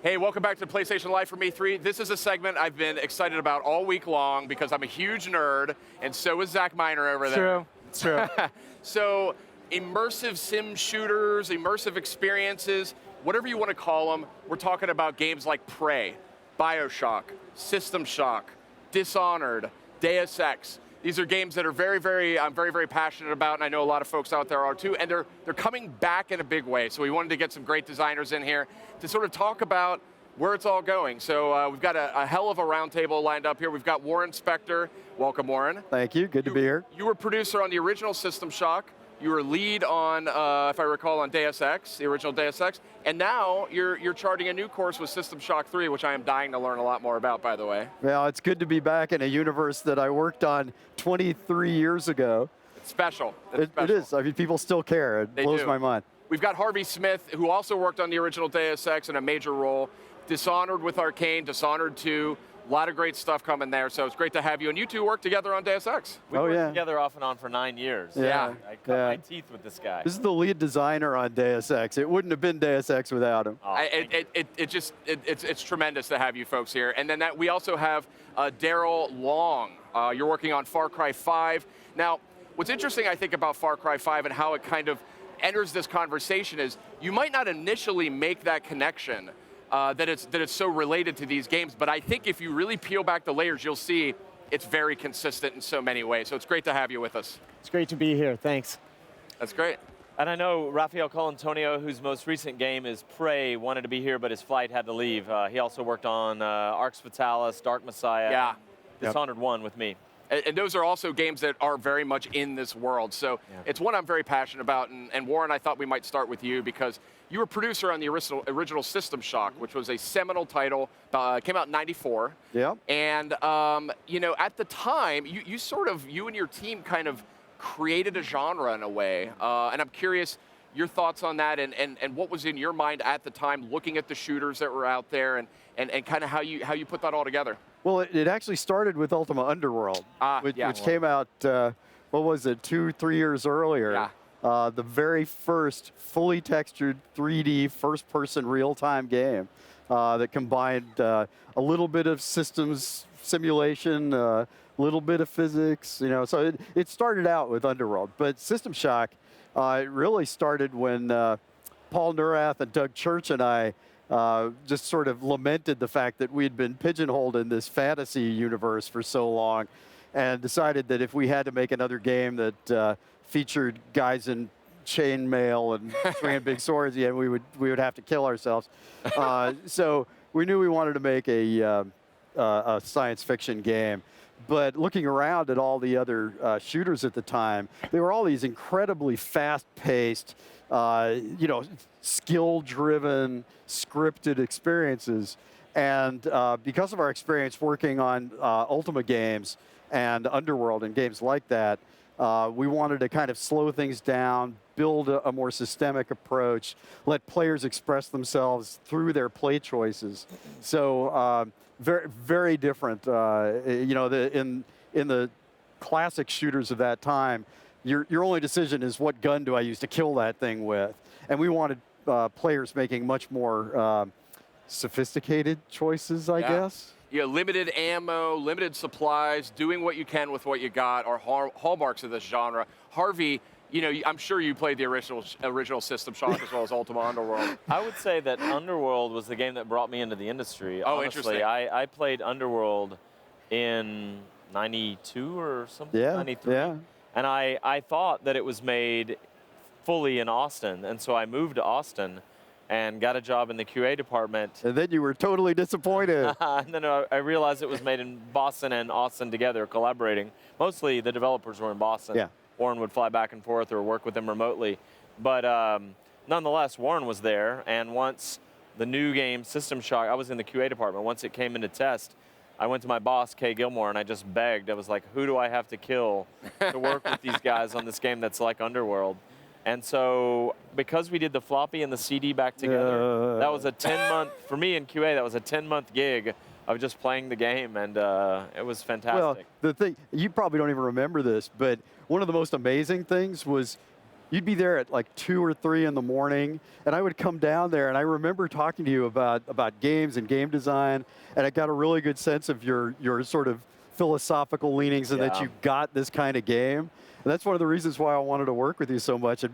Hey, welcome back to PlayStation Live from E3. This is a segment I've been excited about all week long because I'm a huge nerd, and so is Zach Miner over there. It's true. So, immersive sim shooters, immersive experiences, whatever you want to call them, we're talking about games like Prey, BioShock, System Shock, Dishonored, Deus Ex. These are games that are I'm very passionate about, and I know a lot of folks out there are too, and they're coming back in a big way. So we wanted to get some great designers in here to sort of talk about where it's all going. So we've got a hell of a roundtable lined up here. We've got Warren Spector. Welcome, Warren. Thank you, good to be here. You were producer on the original System Shock. You were lead on, if I recall, on Deus Ex, the original Deus Ex, and now you're charting a new course with System Shock 3, which I am dying to learn a lot more about, by the way. Well, it's good to be back in a universe that I worked on 23 years ago. It's special. It is. I mean, people still care. It blows my mind. We've got Harvey Smith, who also worked on the original Deus Ex in a major role. Dishonored with Arcane, Dishonored 2. A lot of great stuff coming there, so it's great to have you. And you two work together on Deus Ex. We worked together off and on for 9 years. Yeah. I cut my teeth with this guy. This is the lead designer on Deus Ex. It wouldn't have been Deus Ex without him. Oh, it's tremendous to have you folks here. And then we also have Daryl Long. You're working on Far Cry 5. Now, what's interesting, I think, about Far Cry 5 and how it kind of enters this conversation is you might not initially make that connection that it's so related to these games, but I think if you really peel back the layers, you'll see it's very consistent in so many ways. So it's great to have you with us. It's great to be here. Thanks. That's great. And I know Rafael Colantonio, whose most recent game is Prey, wanted to be here, but his flight had to leave. He also worked on Arx Fatalis, Dark Messiah, Dishonored 1 with me. And those are also games that are very much in this world. So it's one I'm very passionate about. And Warren, I thought we might start with you because you were producer on the original System Shock, which was a seminal title. Came out in '94. Yeah. And you know, at the time, you and your team kind of created a genre in a way. And I'm curious your thoughts on that and what was in your mind at the time, looking at the shooters that were out there and kind of how you put that all together. Well, it actually started with Ultima Underworld, which came out, what was it, 2-3 years earlier. Yeah. The very first fully textured 3D first-person real-time game that combined a little bit of systems simulation, a little bit of physics, you know. So it started out with Underworld, but System Shock it really started when Paul Neurath and Doug Church and I just sort of lamented the fact that we'd been pigeonholed in this fantasy universe for so long and decided that if we had to make another game that featured guys in chainmail and swinging big swords, we would have to kill ourselves. So we knew we wanted to make a science fiction game. But looking around at all the other shooters at the time, they were all these incredibly fast-paced, skill-driven, scripted experiences. And because of our experience working on Ultima games and Underworld and games like that, we wanted to kind of slow things down, build a more systemic approach, let players express themselves through their play choices. So very, very different. In the classic shooters of that time, your only decision is what gun do I use to kill that thing with, and we wanted players making much more sophisticated choices, I guess. Yeah, limited ammo, limited supplies, doing what you can with what you got are hallmarks of this genre. Harvey, you know, I'm sure you played the original System Shock as well as Ultima Underworld. I would say that Underworld was the game that brought me into the industry. Oh, honestly. interesting. I played Underworld in '92 or something, '93. Yeah. And I thought that it was made fully in Austin, and so I moved to Austin and got a job in the QA department. And then you were totally disappointed. And then I realized it was made in Boston and Austin together, collaborating. Mostly the developers were in Boston. Yeah. Warren would fly back and forth or work with them remotely. But nonetheless, Warren was there, and once the new game, System Shock, I was in the QA department. Once it came into test, I went to my boss, Kay Gilmore, and I just begged. I was like, who do I have to kill to work with these guys on this game that's like Underworld? And so, because we did the floppy and the CD back together, that was a 10-month, for me in QA, that was a 10-month gig of just playing the game, and it was fantastic. Well, the thing, you probably don't even remember this, but one of the most amazing things was you'd be there at like 2 or 3 in the morning, and I would come down there, and I remember talking to you about games and game design, and I got a really good sense of your sort of philosophical leanings and that you got this kind of game. And that's one of the reasons why I wanted to work with you so much and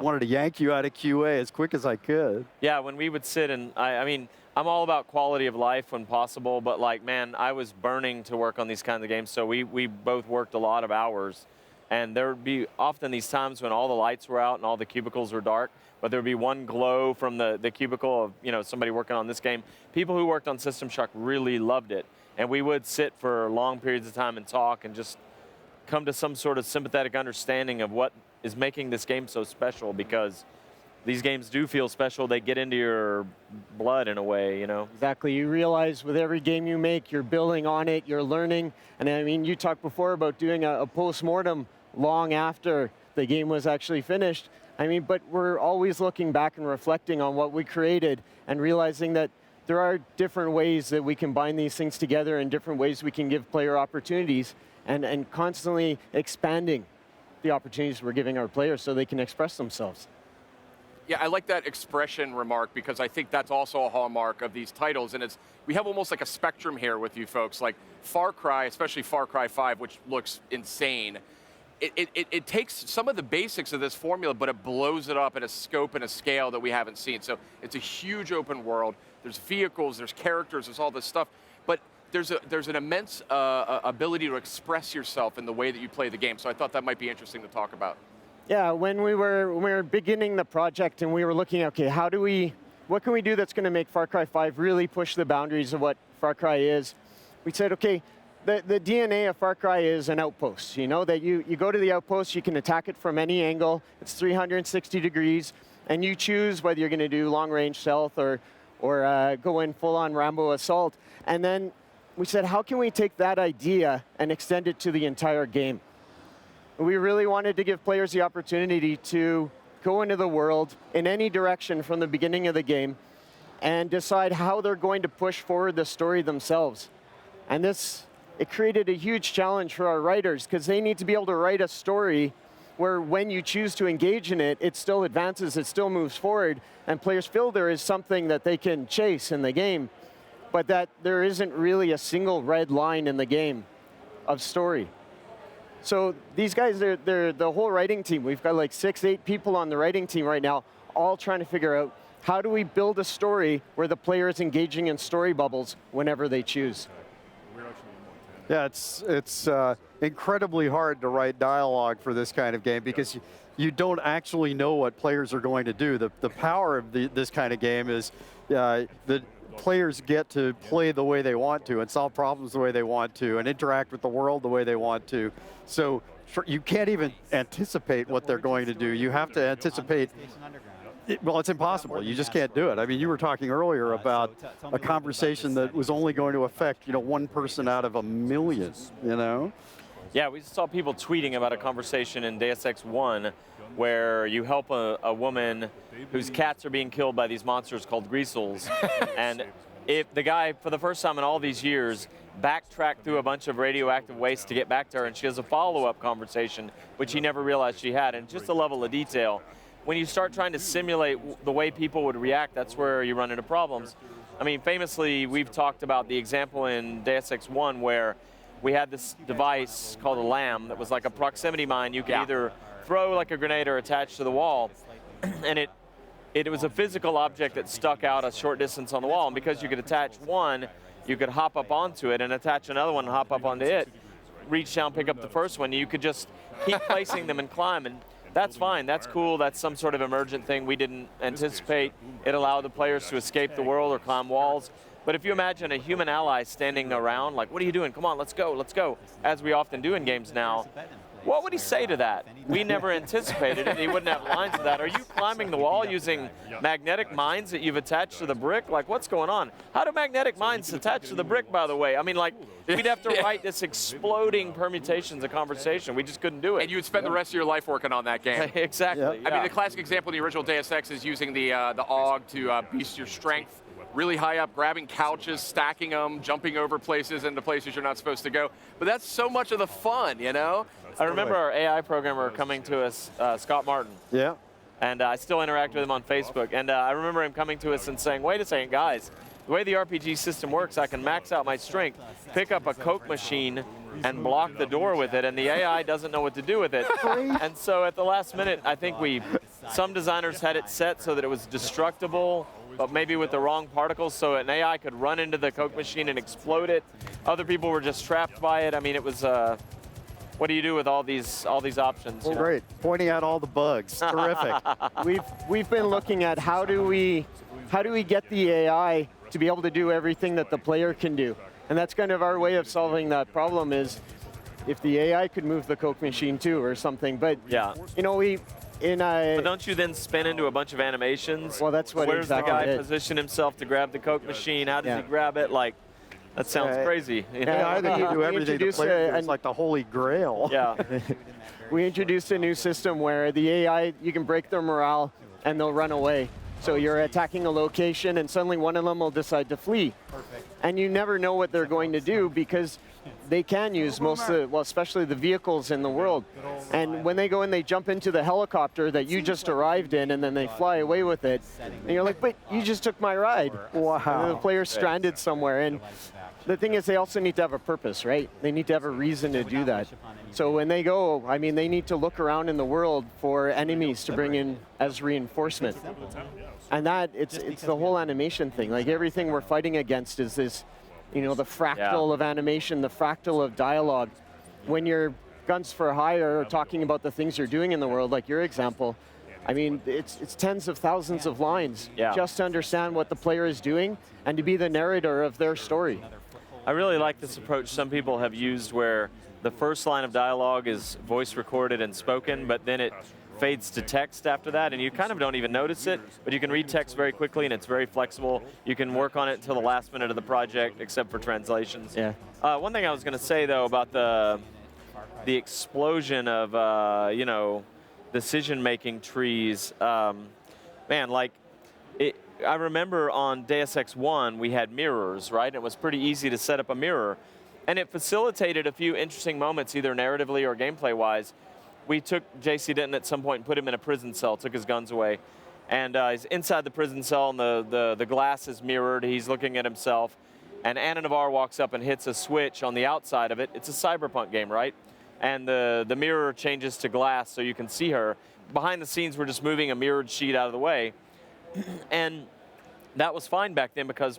wanted to yank you out of QA as quick as I could. Yeah, when we would sit and, I mean, I'm all about quality of life when possible, but like, man, I was burning to work on these kinds of games, so we both worked a lot of hours. And there would be often these times when all the lights were out and all the cubicles were dark, but there would be one glow from the cubicle of, you know, somebody working on this game. People who worked on System Shock really loved it. And we would sit for long periods of time and talk and just come to some sort of sympathetic understanding of what is making this game so special, because these games do feel special. They get into your blood in a way, you know? Exactly. You realize with every game you make, you're building on it, you're learning. And I mean, you talked before about doing a post-mortem long after the game was actually finished. I mean, but we're always looking back and reflecting on what we created and realizing that there are different ways that we can bind these things together and different ways we can give player opportunities and constantly expanding the opportunities we're giving our players so they can express themselves. Yeah, I like that expression remark, because I think that's also a hallmark of these titles. And we have almost like a spectrum here with you folks. Like Far Cry, especially Far Cry 5, which looks insane. It takes some of the basics of this formula, but it blows it up at a scope and a scale that we haven't seen. So it's a huge open world. There's vehicles, there's characters, there's all this stuff. But there's an immense ability to express yourself in the way that you play the game. So I thought that might be interesting to talk about. Yeah, when we were beginning the project and we were looking at, okay, what can we do that's going to make Far Cry 5 really push the boundaries of what Far Cry is? We said, okay, the DNA of Far Cry is an outpost. You know, that you go to the outpost, you can attack it from any angle. It's 360 degrees, and you choose whether you're going to do long-range stealth or go in full-on Rambo assault. And then we said, how can we take that idea and extend it to the entire game? We really wanted to give players the opportunity to go into the world in any direction from the beginning of the game and decide how they're going to push forward the story themselves. And it created a huge challenge for our writers, because they need to be able to write a story where when you choose to engage in it, it still advances, it still moves forward, and players feel there is something that they can chase in the game, but that there isn't really a single red line in the game of story. So these guys, they're the whole writing team. We've got like 6, 8 people on the writing team right now, all trying to figure out how do we build a story where the player is engaging in story bubbles whenever they choose. Yeah, it's incredibly hard to write dialogue for this kind of game, because you don't actually know what players are going to do. The power of this kind of game is the players get to play the way they want to and solve problems the way they want to and interact with the world the way they want to. So you can't even anticipate what they're going to do. You have to anticipate. Well, it's impossible. You just can't do it. I mean, you were talking earlier about a conversation that was only going to affect, one person out of a million, Yeah, we saw people tweeting about a conversation in Deus Ex 1 where you help a woman whose cats are being killed by these monsters called greasels. And if the guy, for the first time in all these years, backtracked through a bunch of radioactive waste to get back to her, and she has a follow-up conversation, which he never realized she had, and just a level of detail. When you start trying to simulate the way people would react, that's where you run into problems. I mean, famously, we've talked about the example in Deus Ex 1 where we had this device called a LAM that was like a proximity mine. You could either throw like a grenade or attach to the wall, and it was a physical object that stuck out a short distance on the wall, and because you could attach one, you could hop up onto it and attach another one and hop up onto it, reach down, pick up the first one. You could just keep placing them and climb, and that's fine, that's cool, that's some sort of emergent thing we didn't anticipate. It allowed the players to escape the world or climb walls. But if you imagine a human ally standing around, like, what are you doing? Come on, let's go, as we often do in games now, what would he say to that? We never anticipated it. He wouldn't have lines to that. Are you climbing the wall using magnetic mines that you've attached to the brick? Like, what's going on? How do magnetic mines attach to the brick, by the way? I mean, like, we'd have to write this exploding permutations of conversation. We just couldn't do it. And you would spend the rest of your life working on that game. Exactly. Yep. Yeah. I mean, the classic example in the original Deus Ex is using the AUG to boost your strength. really high up, grabbing couches, stacking them, jumping over places into places you're not supposed to go. But that's so much of the fun, you know? I remember our AI programmer coming to us, Scott Martin. Yeah. And I still interact with him on Facebook. And I remember him coming to us and saying, wait a second, guys, the way the RPG system works, I can max out my strength, pick up a Coke machine, and block the door with it, and the AI doesn't know what to do with it. And so at the last minute, I think some designers had it set so that it was destructible, but maybe with the wrong particles, so an AI could run into the Coke machine and explode it. Other people were just trapped by it. I mean, it was, what do you do with all these options? Well, great. Pointing out all the bugs. Terrific. We've been looking at how do we get the AI to be able to do everything that the player can do. And that's kind of our way of solving that problem is if the AI could move the Coke machine too or something. But, yeah. you know, but don't you then spin into a bunch of animations? Well, that's what Where's exactly the guy it. position himself to grab the Coke machine? How does he grab it? Like, that sounds crazy. You know? Yeah, I think you do everything the player do. It's like the holy grail. Yeah. We introduced a new system where the AI, you can break their morale and they'll run away. So you're attacking a location and suddenly one of them will decide to flee. Perfect. And you never know what they're going to do because they can use most of the, well, especially the vehicles in the world. And when they go and they jump into the helicopter that you just arrived in and then they fly away with it, and you're like, but you just took my ride. Wow. And the player's stranded somewhere. And the thing is, they also need to have a purpose, right? They need to have a reason to do that. So when they go, I mean, they need to look around in the world for enemies to bring in as reinforcement. And that, it's the whole animation thing. Like everything we're fighting against is this, you know, the fractal of animation, the fractal of dialogue. When you're guns for hire or talking about the things you're doing in the world, like your example, I mean, it's tens of thousands of lines just to understand what the player is doing and to be the narrator of their story. I really like this approach some people have used where the first line of dialogue is voice recorded and spoken, but then it fades to text after that, and you kind of don't even notice it, but you can read text very quickly, and it's very flexible. You can work on it until the last minute of the project, except for translations. Yeah. One thing I was going to say, though, about the explosion of, you know, decision-making trees, man, like, I remember on Deus Ex 1, we had mirrors, right? And it was pretty easy to set up a mirror, and it facilitated a few interesting moments, either narratively or gameplay-wise. We took J.C. Denton at some point and put him in a prison cell, took his guns away. And he's inside the prison cell, and the glass is mirrored. He's looking at himself. And Anna Navarre walks up and hits a switch on the outside of it. It's a cyberpunk game, right? And the mirror changes to glass so you can see her. Behind the scenes, we're just moving a mirrored sheet out of the way. And that was fine back then because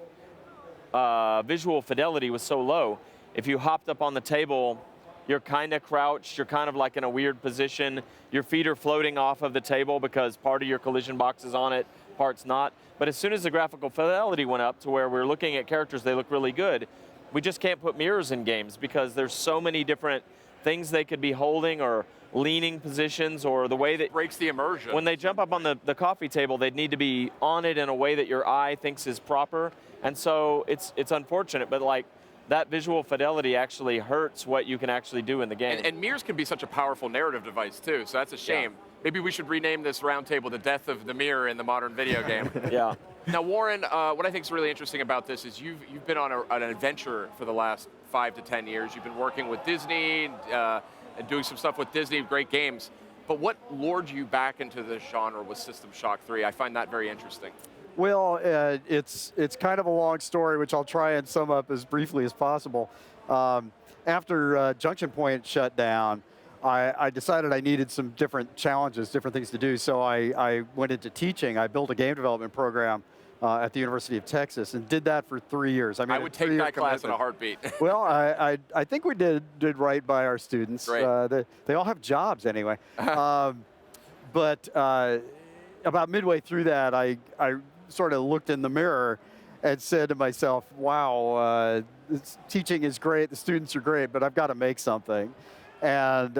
visual fidelity was so low. If you hopped up on the table, you're kind of crouched, you're kind of like in a weird position. Your feet are floating off of the table because part of your collision box is on it, part's not. But as soon as the graphical fidelity went up to where we're looking at characters, they look really good, we just can't put mirrors in games because there's so many different things they could be holding or leaning positions or the way that breaks the immersion. When they jump up on the coffee table, they'd need to be on it in a way that your eye thinks is proper. And so it's unfortunate, but like, that visual fidelity actually hurts what you can actually do in the game. And mirrors can be such a powerful narrative device too, so that's a shame. Yeah. Maybe we should rename this roundtable The Death of the Mirror in the Modern Video Game. Yeah. Now Warren, what I think is really interesting about this is you've been on an adventure for the last 5 to 10 years. You've been working with Disney and doing some stuff with Disney, great games. But what lured you back into this genre with System Shock 3? I find that very interesting. Well, it's kind of a long story, which I'll try and sum up as briefly as possible. After Junction Point shut down, I decided I needed some different challenges, different things to do. So I went into teaching. I built a game development program at the University of Texas and did that for 3 years. I mean, I would take that class in a heartbeat. Well, I think we did right by our students. Great. They all have jobs anyway. But about midway through that, I sort of looked in the mirror and said to myself, wow, teaching is great, the students are great, but I've got to make something. And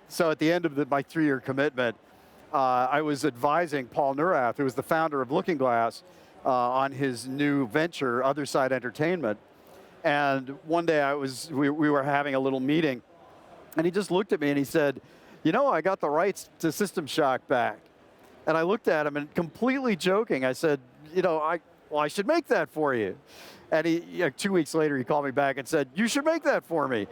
so at the end of my 3-year commitment, I was advising Paul Neurath, who was the founder of Looking Glass, on his new venture, Other Side Entertainment. And one day we were having a little meeting, and he just looked at me and he said, you know, I got the rights to System Shock back. And I looked at him and completely joking, I said, you know, well, I should make that for you. And 2 weeks later, he called me back and said, you should make that for me.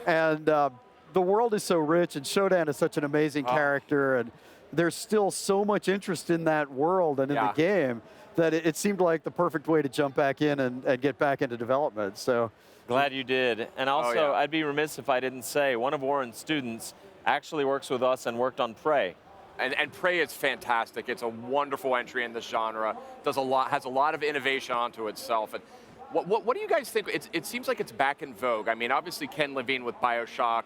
And the world is so rich, and Shodan is such an amazing character, and there's still so much interest in that world and in the game that it seemed like the perfect way to jump back in and get back into development. So glad you did. And also, I'd be remiss if I didn't say one of Warren's students actually works with us and worked on Prey. And Prey is fantastic. It's a wonderful entry in this genre. Has a lot of innovation onto itself. And what do you guys think? It seems like it's back in vogue. I mean, obviously Ken Levine with BioShock,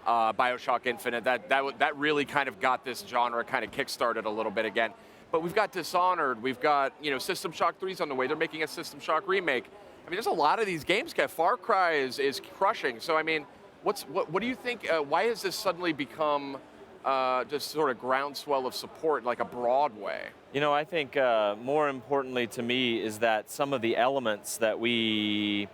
BioShock Infinite, that really kind of got this genre kind of kickstarted a little bit again. But we've got Dishonored, we've got, System Shock 3's on the way. They're making a System Shock remake. I mean, there's a lot of these games. Far Cry is crushing. So I mean, what do you think? Why has this suddenly become just sort of groundswell of support, like a Broadway? I think more importantly to me is that some of the elements that we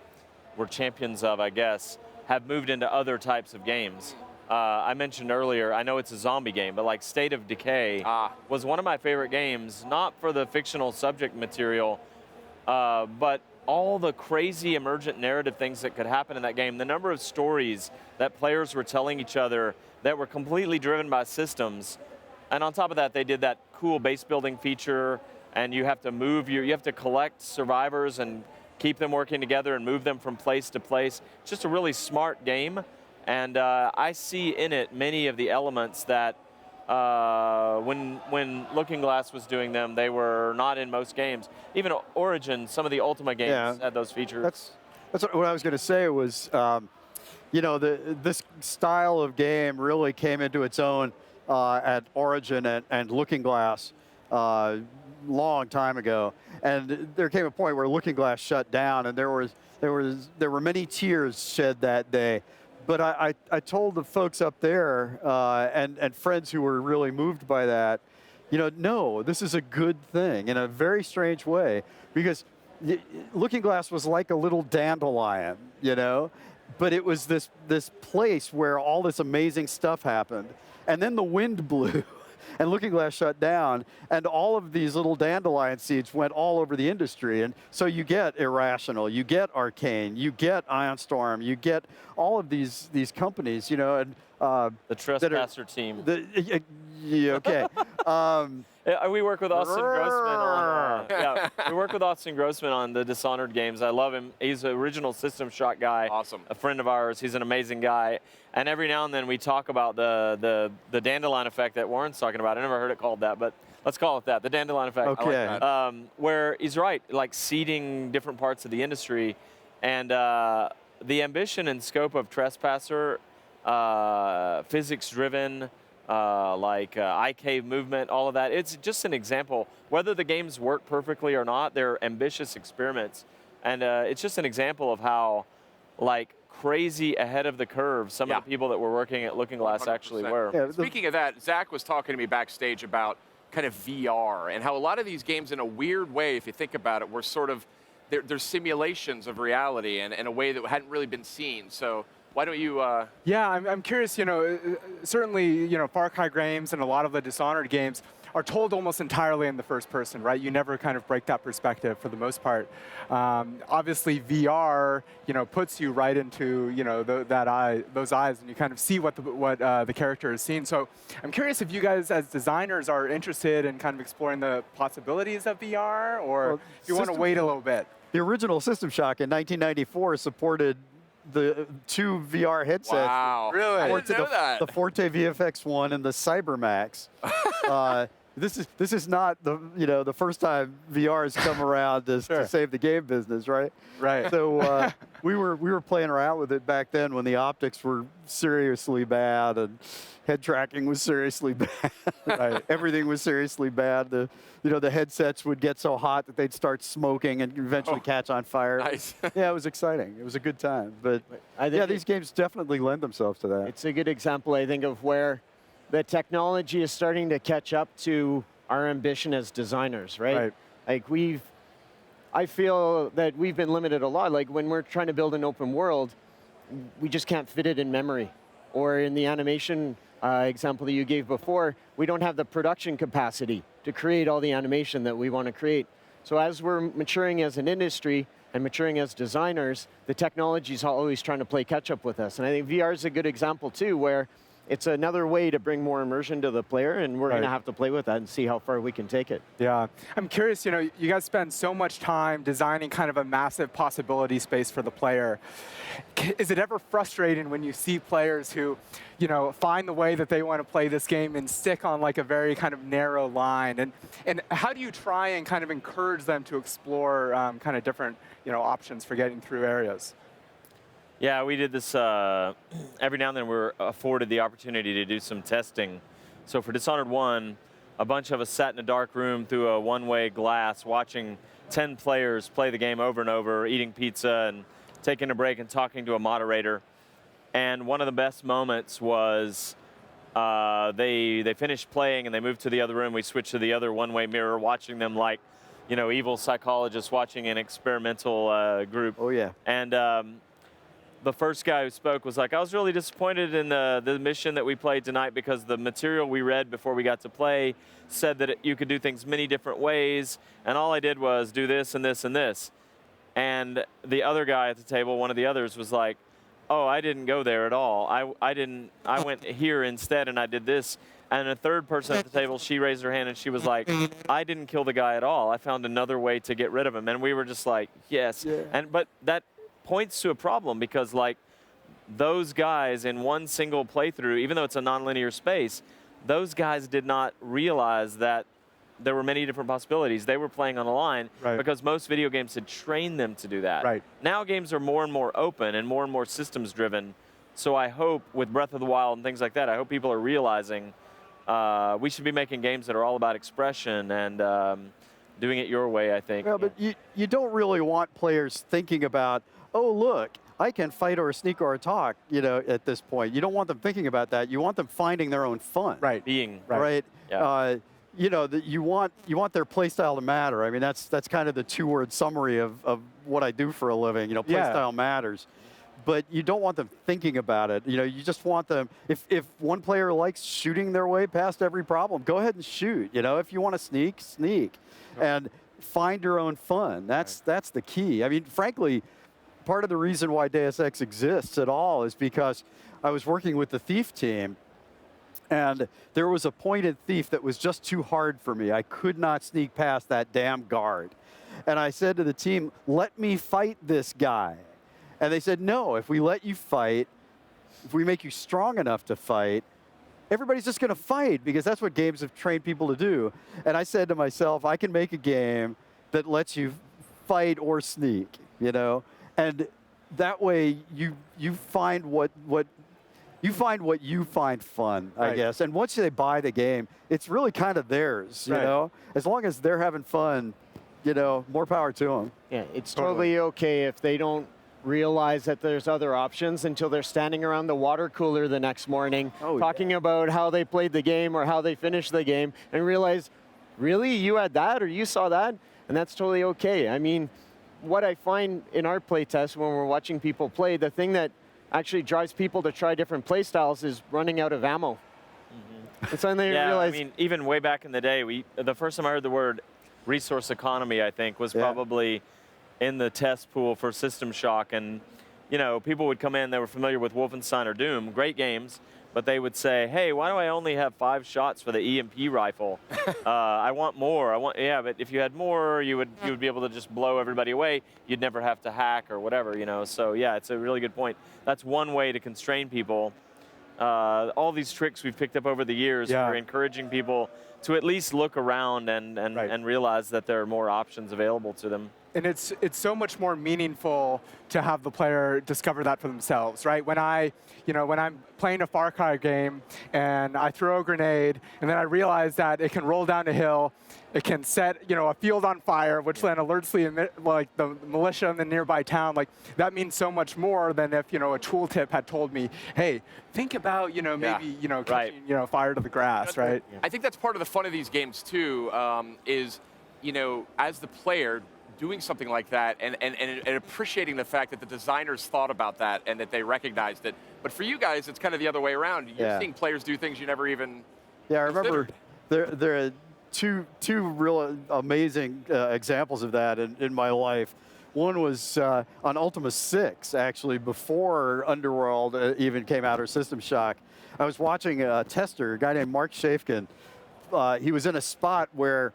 were champions of, I guess, have moved into other types of games. I mentioned earlier, I know it's a zombie game, but like State of Decay was one of my favorite games, not for the fictional subject material, but all the crazy emergent narrative things that could happen in that game, the number of stories that players were telling each other that were completely driven by systems. And on top of that, they did that cool base building feature, and you have to you have to collect survivors and keep them working together and move them from place to place. It's just a really smart game. And I see in it many of the elements that when Looking Glass was doing them, they were not in most games. Even Origin, some of the Ultima games had those features. That's what I was going to say was, this style of game really came into its own at Origin and Looking Glass long time ago. And there came a point where Looking Glass shut down, and there were many tears shed that day. But I told the folks up there and friends who were really moved by that, no, this is a good thing in a very strange way, because Looking Glass was like a little dandelion, but it was this place where all this amazing stuff happened. And then the wind blew. And Looking Glass shut down, and all of these little dandelion seeds went all over the industry. And so you get Irrational, you get Arcane, you get Ion Storm, you get all of these companies, and the Trespasser team. Okay. We work with Austin Grossman on. We work with Austin Grossman on the Dishonored games. I love him. He's an original System Shock guy. Awesome. A friend of ours. He's an amazing guy. And every now and then we talk about the dandelion effect that Warren's talking about. I never heard it called that, but let's call it that. The dandelion effect. Okay. I like that. Where he's right, like seeding different parts of the industry, and the ambition and scope of Trespasser, physics-driven. iCave movement, all of that. It's just an example. Whether the games work perfectly or not, they're ambitious experiments. And it's just an example of how, crazy ahead of the curve some of the people that were working at Looking Glass 100%. Actually were. Yeah, Speaking of that, Zach was talking to me backstage about kind of VR and how a lot of these games, in a weird way, if you think about it, were sort of, they're simulations of reality and in a way that hadn't really been seen. So why don't you... Yeah, I'm curious, certainly, Far Cry games and a lot of the Dishonored games are told almost entirely in the first person, right? You never kind of break that perspective for the most part. Obviously, VR, puts you right into, those eyes, and you kind of see what the character is seeing. So I'm curious if you guys, as designers, are interested in kind of exploring the possibilities of VR, or if you want to wait a little bit. The original System Shock in 1994 supported the 2 VR headsets. Wow. Really? I didn't know that. The Forte VFX1 and the Cybermax. This is not the first time VR has come around to save the game business, right? Right. So we were playing around with it back then when the optics were seriously bad and head tracking was seriously bad. Right. Everything was seriously bad. The headsets would get so hot that they'd start smoking and eventually catch on fire. Nice. Yeah, it was exciting. It was a good time. But these games definitely lend themselves to that. It's a good example, I think, of where the technology is starting to catch up to our ambition as designers, right? I feel that we've been limited a lot. Like when we're trying to build an open world, we just can't fit it in memory. Or in the animation example that you gave before, we don't have the production capacity to create all the animation that we want to create. So as we're maturing as an industry and maturing as designers, the technology is always trying to play catch up with us. And I think VR is a good example too, where it's another way to bring more immersion to the player, and we're going to have to play with that and see how far we can take it. Yeah, I'm curious, you guys spend so much time designing kind of a massive possibility space for the player. Is it ever frustrating when you see players who, find the way that they want to play this game and stick on like a very kind of narrow line? And how do you try and kind of encourage them to explore kind of different, options for getting through areas? Yeah, we did this every now and then. We're afforded the opportunity to do some testing. So for Dishonored 1, a bunch of us sat in a dark room through a one-way glass watching 10 players play the game over and over, eating pizza and taking a break and talking to a moderator. And one of the best moments was they finished playing and they moved to the other room. We switched to the other one-way mirror, watching them like, evil psychologists watching an experimental group. Oh, yeah. And the first guy who spoke was like, I was really disappointed in the mission that we played tonight because the material we read before we got to play said that you could do things many different ways, and all I did was do this and this and this. And the other guy at the table, one of the others, was like, oh, I didn't go there at all. I went here instead and I did this. And a third person at the table, she raised her hand and she was like, I didn't kill the guy at all. I found another way to get rid of him. And we were just like, yes. Yeah. But that points to a problem because like those guys in one single playthrough, even though it's a nonlinear space, those guys did not realize that there were many different possibilities. They were playing on a line because most video games had trained them to do that. Right. Now games are more and more open and more systems driven. So I hope with Breath of the Wild and things like that, I hope people are realizing we should be making games that are all about expression and doing it your way, I think. Well, but you don't really want players thinking about, oh, look, I can fight or sneak or talk, at this point. You don't want them thinking about that. You want them finding their own fun. Right. Being. Right. Yeah. You want their play style to matter. I mean, that's kind of the two-word summary of what I do for a living. Play style matters. But you don't want them thinking about it. You just want them, if one player likes shooting their way past every problem, go ahead and shoot. If you want to sneak, sneak. And find your own fun. That's the key. I mean, frankly, part of the reason why Deus Ex exists at all is because I was working with the Thief team, and there was a point in Thief that was just too hard for me. I could not sneak past that damn guard. And I said to the team, let me fight this guy. And they said, no, if we let you fight, if we make you strong enough to fight, everybody's just going to fight because that's what games have trained people to do. And I said to myself, I can make a game that lets you fight or sneak, and that way you find what you find fun, I guess. And once they buy the game, it's really kind of theirs, you know. As long as they're having fun, more power to them. Yeah, it's totally okay if they don't realize that there's other options until they're standing around the water cooler the next morning talking about how they played the game or how they finished the game and realize, really, you had that or you saw that? And that's totally okay. I mean, what I find in our play test when we're watching people play, the thing that actually drives people to try different play styles is running out of ammo. It's when they realize. I mean, even way back in the day, the first time I heard the word resource economy, I think, was probably in the test pool for System Shock. And, people would come in, they were familiar with Wolfenstein or Doom, great games, but they would say, hey, why do I only have 5 shots for the EMP rifle? I want more. But if you had more, you would be able to just blow everybody away. You'd never have to hack or whatever, So, yeah, it's a really good point. That's one way to constrain people. All these tricks we've picked up over the years are encouraging people to at least look around and realize that there are more options available to them. And it's so much more meaningful to have the player discover that for themselves, right? When I'm playing a Far Cry game and I throw a grenade and then I realize that it can roll down a hill, it can set a field on fire, which then alerts the militia in the nearby town. Like that means so much more than if a tooltip had told me, hey, think about maybe catching fire to the grass, right? I think that's part of the fun of these games too. Is as the player, doing something like that and appreciating the fact that the designers thought about that and that they recognized it. But for you guys, it's kind of the other way around. You're seeing players do things you never even I remember two real amazing examples of that in my life. One was on Ultima 6, actually, before Underworld even came out, or System Shock. I was watching a tester, a guy named Mark Shafkin. He was in a spot where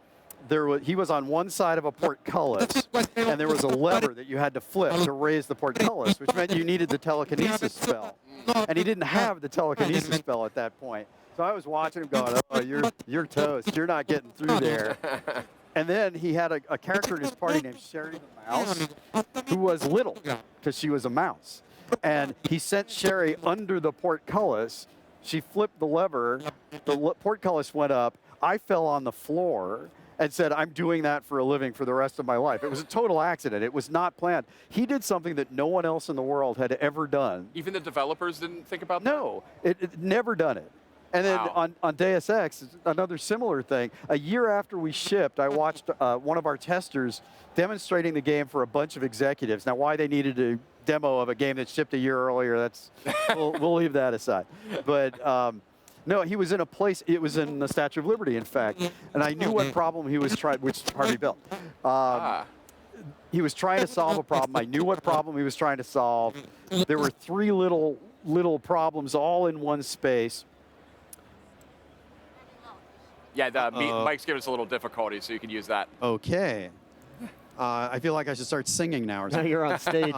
he was on one side of a portcullis, and there was a lever that you had to flip to raise the portcullis, which meant you needed the telekinesis spell. And he didn't have the telekinesis spell at that point. So I was watching him going, oh, you're toast. You're not getting through there. And then he had a character in his party named Sherry the Mouse, who was little, because she was a mouse. And he sent Sherry under the portcullis. She flipped the lever. The portcullis went up. I fell on the floor and said, I'm doing that for a living for the rest of my life. It was a total accident. It was not planned. He did something that no one else in the world had ever done. Even the developers didn't think about that? No, it never done it. And then Wow. on Deus Ex, another similar thing. A year after we shipped, I watched one of our testers demonstrating the game for a bunch of executives. Now, why they needed a demo of a game that shipped a year earlier, we'll leave that aside. But no, he was in a place, it was in the Statue of Liberty, in fact, and I knew what problem he was trying, which Harvey built. He was trying to solve a problem. I knew what problem he was trying to solve. There were three little problems all in one space. Yeah, Mike's giving us a little difficulty, so you can use that. Okay. I feel like I should start singing now or Now something. you're on stage.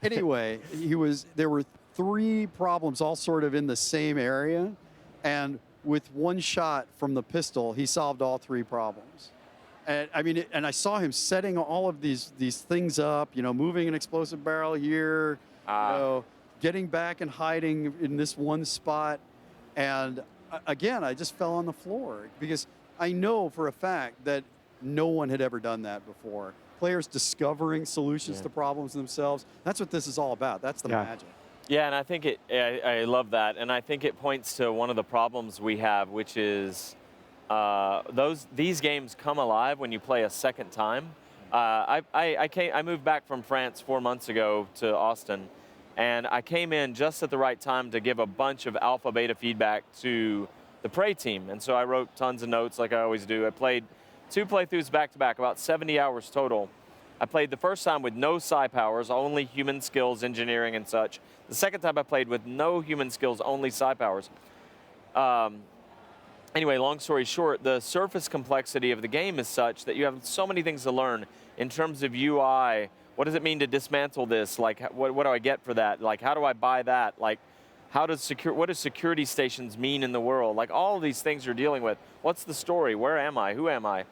Anyway, there were three problems all sort of in the same area, and with one shot from the pistol, he solved all three problems. And I mean, and I saw him setting all of these things up, you know, moving an explosive barrel here, you know, getting back and hiding in this one spot. And again, I just fell on the floor because I know for a fact that no one had ever done that before. Players discovering solutions to problems themselves. That's what this is all about. That's the magic. Yeah, and I think I love that, and I think it points to one of the problems we have, which is these games come alive when you play a second time. I moved back from France 4 months ago to Austin, and I came in just at the right time to give a bunch of alpha beta feedback to the Prey team, and so I wrote tons of notes like I always do. I played 2 playthroughs back to back, about 70 hours total. I played the first time with no psi powers, only human skills, engineering, and such. The second time I played with no human skills, only psi powers. Anyway, long story short, the surface complexity of the game is such that you have so many things to learn in terms of UI. What does it mean to dismantle this? Like, what do I get for that? Like, how do I buy that? Like, what do security stations mean in the world? Like, all of these things you're dealing with. What's the story? Where am I? Who am I?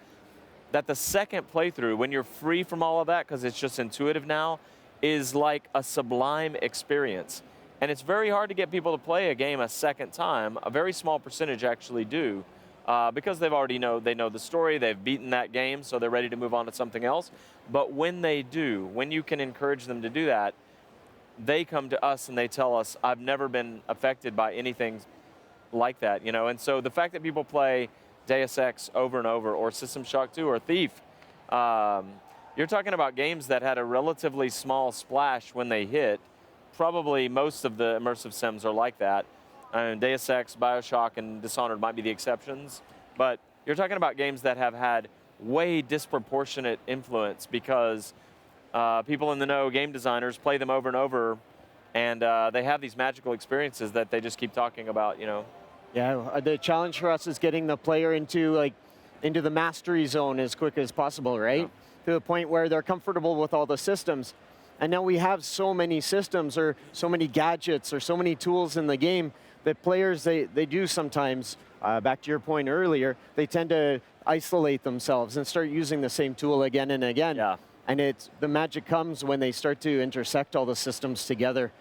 That the second playthrough, when you're free from all of that, because it's just intuitive now, is like a sublime experience. And it's very hard to get people to play a game a second time. A very small percentage actually do, because they know the story, they've beaten that game, so they're ready to move on to something else. But when they do, when you can encourage them to do that, they come to us and they tell us, I've never been affected by anything like that, you know? And so the fact that people play Deus Ex over and over, or System Shock 2, or Thief, you're talking about games that had a relatively small splash when they hit. Probably most of the immersive sims are like that. Deus Ex, Bioshock, and Dishonored might be the exceptions. But you're talking about games that have had way disproportionate influence because people in the know, game designers, play them over and over, and they have these magical experiences that they just keep talking about, you know. Yeah, the challenge for us is getting the player into the mastery zone as quick as possible, right? Yeah. To the point where they're comfortable with all the systems. And now we have so many systems or so many gadgets or so many tools in the game that players, they do sometimes, back to your point earlier, they tend to isolate themselves and start using the same tool again and again. Yeah. And the magic comes when they start to intersect all the systems together.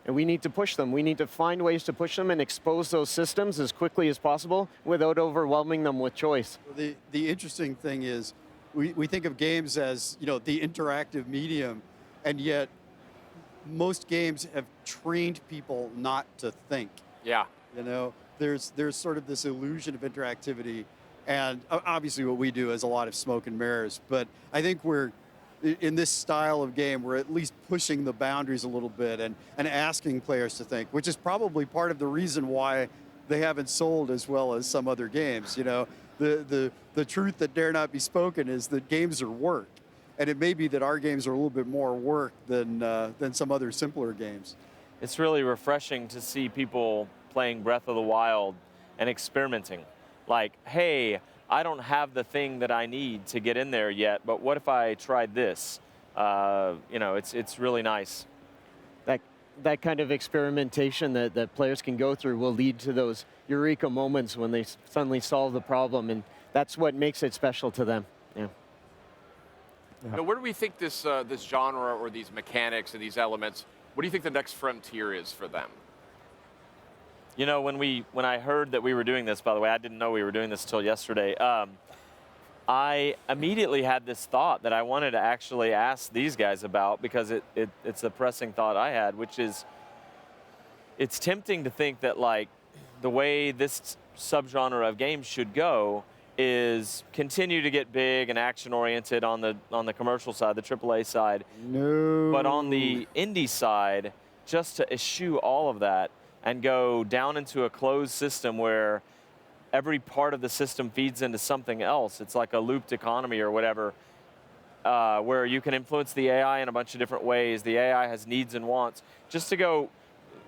And we need to push them. We need to find ways to push them and expose those systems as quickly as possible without overwhelming them with choice. The interesting thing is we think of games as, you know, the interactive medium, and yet most games have trained people not to think. Yeah. You know, there's sort of this illusion of interactivity, and obviously what we do is a lot of smoke and mirrors, but I think we're, in this style of game, we're at least pushing the boundaries a little bit and asking players to think, which is probably part of the reason why they haven't sold as well as some other games. You know, the truth that dare not be spoken is that games are work. And it may be that our games are a little bit more work than some other simpler games. It's really refreshing to see people playing Breath of the Wild and experimenting. Like, hey, I don't have the thing that I need to get in there yet, but what if I tried this? It's really nice. That kind of experimentation that players can go through will lead to those eureka moments when they suddenly solve the problem, and that's what makes it special to them. Yeah. Now, where do we think this genre or these mechanics and these elements, what do you think the next frontier is for them? You know, when I heard that we were doing this, by the way, I didn't know we were doing this till yesterday. I immediately had this thought that I wanted to actually ask these guys about, because it's a pressing thought I had, which is, it's tempting to think that like the way this subgenre of games should go is continue to get big and action oriented on the commercial side, the AAA side. No. But on the indie side, just to eschew all of that and go down into a closed system where every part of the system feeds into something else. It's like a looped economy or whatever, where you can influence the AI in a bunch of different ways. The AI has needs and wants. Just to go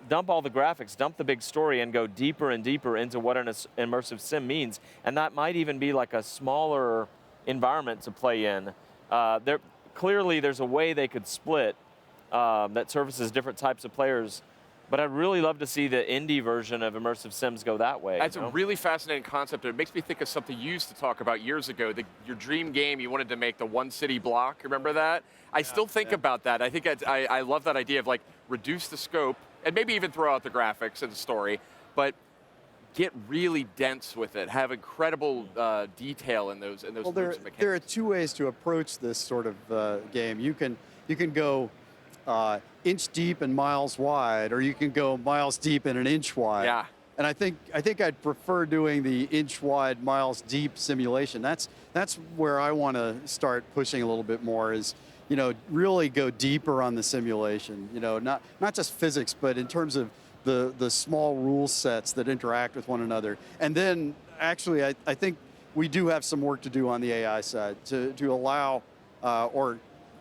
dump all the graphics, dump the big story, and go deeper and deeper into what an immersive sim means. And that might even be like a smaller environment to play in. Clearly, there's a way they could split that services different types of players. But I'd really love to see the indie version of immersive sims go that way. That's a really fascinating concept. It makes me think of something you used to talk about years ago. Your dream game, you wanted to make the one city block. Remember that? I still think about that. I think I love that idea of like reduce the scope and maybe even throw out the graphics and the story, but get really dense with it. Have incredible detail in those loops and mechanics. There are two ways to approach this sort of game. You can go inch deep and miles wide, or you can go miles deep and an inch wide. Yeah. And I think I'd prefer doing the inch wide, miles deep simulation. That's where I want to start pushing a little bit more. Is really go deeper on the simulation. Not just physics, but in terms of the small rule sets that interact with one another. And then actually, I think we do have some work to do on the AI side to allow or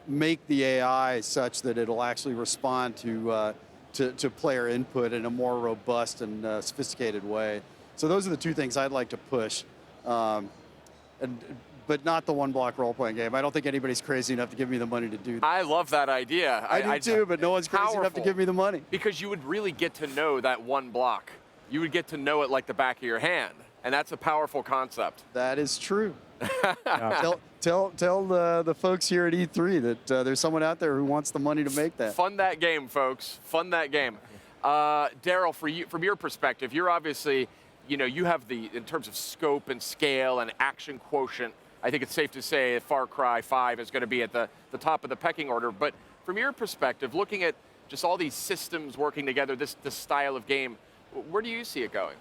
make the AI such that it'll actually respond to player input in a more robust and sophisticated way. So those are the two things I'd like to push, but not the one-block role-playing game. I don't think anybody's crazy enough to give me the money to do that. I love that idea. I do too, but no one's crazy enough to give me the money. Because you would really get to know that one block. You would get to know it like the back of your hand, and that's a powerful concept. That is true. Tell the folks here at E3 that there's someone out there who wants the money to make that. Fund that game, folks. Fund that game. Daryl, from your perspective, you're obviously, you have in terms of scope and scale and action quotient, I think it's safe to say that Far Cry 5 is going to be at the top of the pecking order. But from your perspective, looking at just all these systems working together, this style of game, where do you see it going?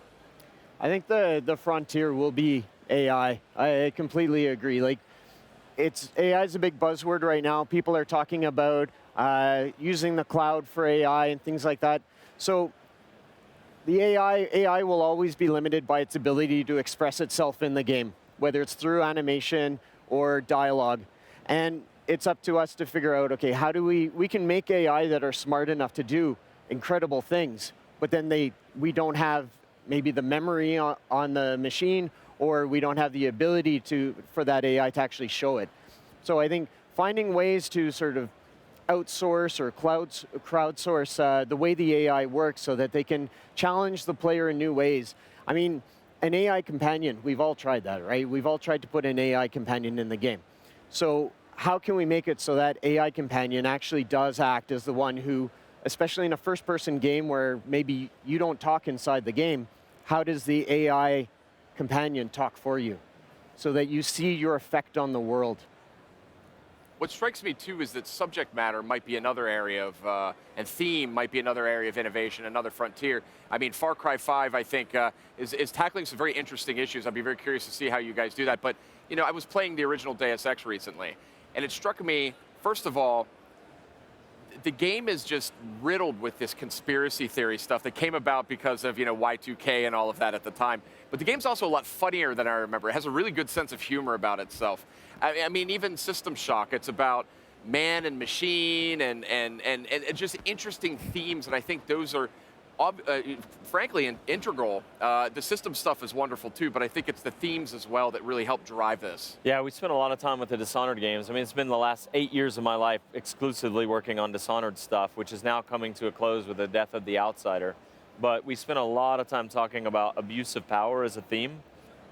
I think the frontier will be AI. I completely agree. Like, AI is a big buzzword right now. People are talking about using the cloud for AI and things like that. So the AI will always be limited by its ability to express itself in the game, whether it's through animation or dialogue. And it's up to us to figure out, okay, how do we can make AI that are smart enough to do incredible things, but then we don't have maybe the memory on the machine, or we don't have the ability for that AI to actually show it. So I think finding ways to sort of outsource or crowdsource the way the AI works so that they can challenge the player in new ways. I mean, an AI companion, we've all tried that, right? We've all tried to put an AI companion in the game. So how can we make it so that AI companion actually does act as the one who, especially in a first-person game where maybe you don't talk inside the game, how does the AI companion talk for you so that you see your effect on the world? What strikes me, too, is that subject matter might be another area of, and theme might be another area of innovation, another frontier. I mean, Far Cry 5, I think, is tackling some very interesting issues. I'd be very curious to see how you guys do that. But, I was playing the original Deus Ex recently, and it struck me, first of all, the game is just riddled with this conspiracy theory stuff that came about because of, Y2K and all of that at the time. But the game's also a lot funnier than I remember. It has a really good sense of humor about itself. I mean, even System Shock, it's about man and machine and just interesting themes, and I think those are frankly integral. The system stuff is wonderful too, but I think it's the themes as well that really help drive this. Yeah, we spent a lot of time with the Dishonored games. I mean, it's been the last 8 years of my life exclusively working on Dishonored stuff, which is now coming to a close with the death of the Outsider. But we spent a lot of time talking about abuse of power as a theme,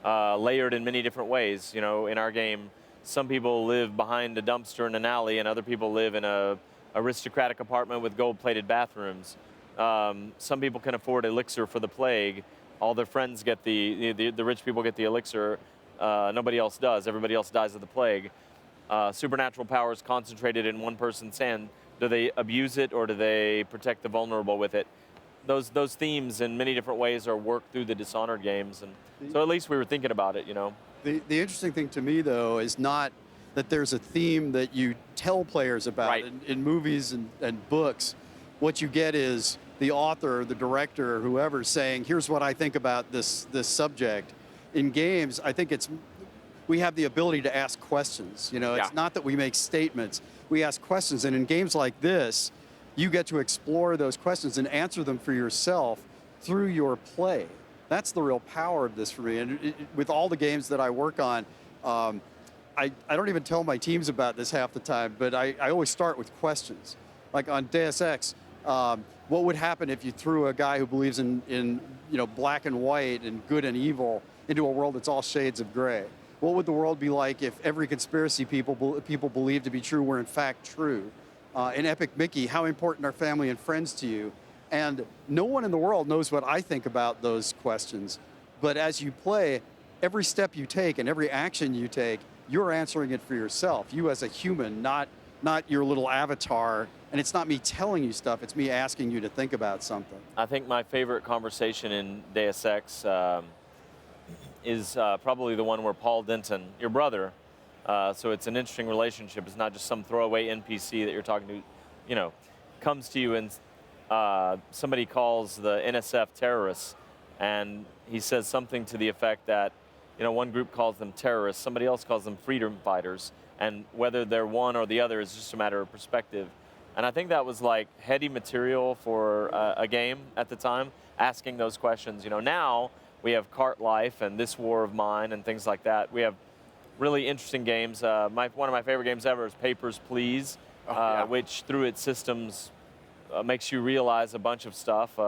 layered in many different ways. In our game, some people live behind a dumpster in an alley, and other people live in a aristocratic apartment with gold-plated bathrooms. Some people can afford elixir for the plague. All their friends get the rich people get the elixir. Nobody else does. Everybody else dies of the plague. Supernatural powers concentrated in one person's hand. Do they abuse it or do they protect the vulnerable with it? Those themes in many different ways are worked through the Dishonored games, and so at least we were thinking about it. The interesting thing to me, though, is not that there's a theme that you tell players about. Right. In movies and books. What you get is the author, the director, whoever saying, here's what I think about this subject. In games, I think we have the ability to ask questions. It's not that we make statements. We ask questions, and in games like this, you get to explore those questions and answer them for yourself through your play. That's the real power of this for me. And with all the games that I work on, I don't even tell my teams about this half the time, but I always start with questions. Like on Deus Ex, what would happen if you threw a guy who believes in black and white and good and evil into a world that's all shades of gray? What would the world be like if every conspiracy people believe to be true were in fact true? In Epic Mickey, how important are family and friends to you? And no one in the world knows what I think about those questions. But as you play, every step you take and every action you take, you're answering it for yourself. You as a human, not your little avatar. And it's not me telling you stuff, it's me asking you to think about something. I think my favorite conversation in Deus Ex is probably the one where Paul Denton, your brother, so it's an interesting relationship. It's not just some throwaway NPC that you're talking to, comes to you and somebody calls the NSF terrorists, and he says something to the effect that, one group calls them terrorists, somebody else calls them freedom fighters, and whether they're one or the other is just a matter of perspective. And I think that was like heady material for a game at the time, asking those questions. Now we have Cart Life and This War of Mine and things like that. We have really interesting games. One of my favorite games ever is Papers, Please, which through its systems makes you realize a bunch of stuff.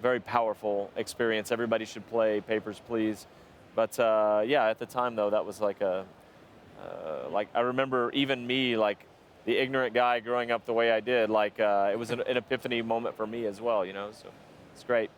Very powerful experience. Everybody should play Papers, Please. But at the time though, that was like I remember even me, like the ignorant guy growing up the way I did, it was an epiphany moment for me as well, so it's great.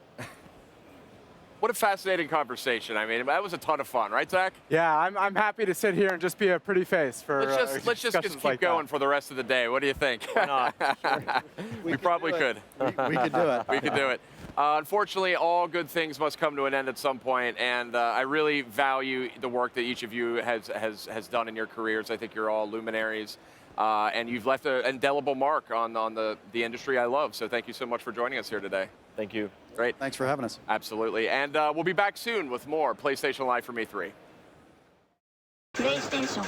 What a fascinating conversation. I mean, that was a ton of fun, right, Zach? Yeah, I'm happy to sit here and just be a pretty face for Let's just keep like going that. for the rest of the day. What do you think? Why not? Sure. We probably could. We could do it. We could do it. Unfortunately, all good things must come to an end at some point, and I really value the work that each of you has done in your careers. I think you're all luminaries, and you've left an indelible mark on the industry I love. So thank you so much for joining us here today. Thank you. Great. Thanks for having us. Absolutely. And we'll be back soon with more PlayStation Live from E3. PlayStation